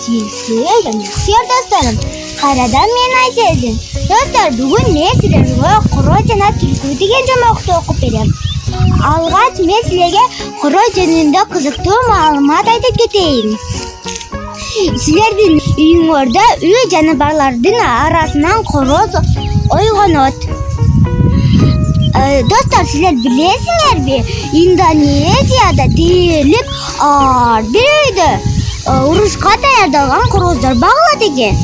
сүйіктілер және сүйер достарым, қайрадан мен Айсезин. Достар, бүгін мен сіздерге құрой жана түлкі деген жомоқты оқып берем. Алгач мен силерге құрой жөнүндө кызыктуу маалымат айтып кетейин. Силердин үйүңөрдө үй жаныбарлардын арасынан короз ойгонот. Достар, силер билесиңерби, Индонезияда дээрлик бир үйдө урушка даярдалган короздар багылат экен.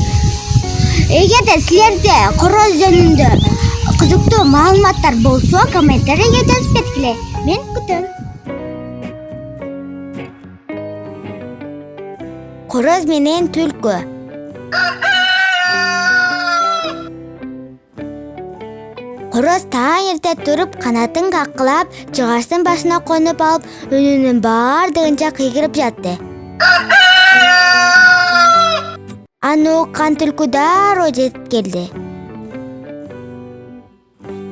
Эгерде силерде короз жөнүндө кызыктуу маалыматтар болсо, комментарийге жазып кеткиле. Мен күтөм. Короз менен түлкү. Короз таң эрте туруп, канатын каккылап, жыгачтын башына конуп алып, үнүнүн бардыгынча кыйгырып жатты. Аны уккан түлкү дароо жетип келди.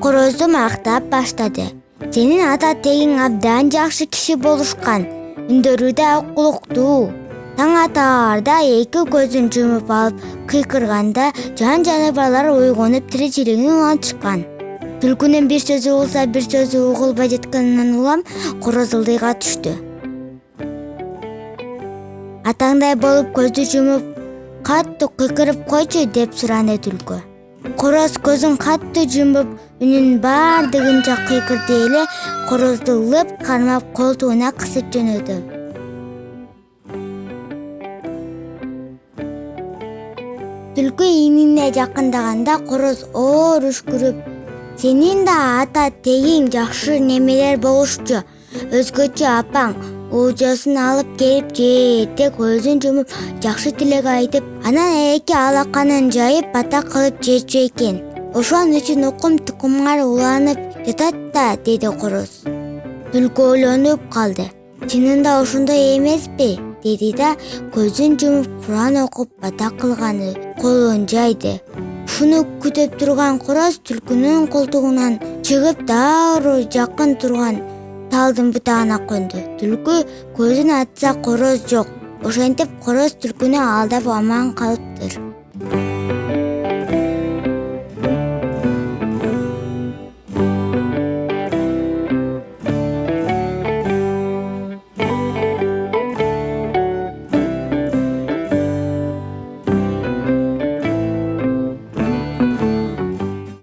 Корозду мактап баштады. Сенин ата тегиң абдан жакшы киши болушкан, үндөрү да укулуктуу. Таң атаарда эки көзүн жумуп алып кыйкырганда жан жаныбарлар ойгонуп тиричилигин улантышкан. Түлкүнүн бир сөзү угулса, бир сөзү угулбай жатканынан улам короз ылдыйга түштү. Атаңдай болуп көздү жумуп, каттуу кыйкырып койчу деп сурады түлкү. Короз көзүн каттуу жумуп, үнүн бардыгынча кыйкырды эле корозду лып кармап колтугуна кысып жөнөдү. Түлкү инине жакындаганда короз оор үшкүрүп, сенин да ата тегиң жакшы немелер болушчу, өзгөчө апаң уужосын алып келип же деп көзүн жумуп жакшы тилек айтып, анан эки алаканын жайып бата кылып жечү экен. Ошон үчүн укум тукумгар уланып жатат да, деди короз. Түлкү ойлонуп калды. Чынында ошондой эмеспи? Деди да көзүн жумуп Куран окуп бата кылганы колун жайды. Ушуну күтүп турган короз түлкүнүн колтугунан чыгып дароо жакын турган талдын бутагына конду. Түлкү көзүн ачса короз жок. Ошентип короз түлкүнү алдап аман калыптыр.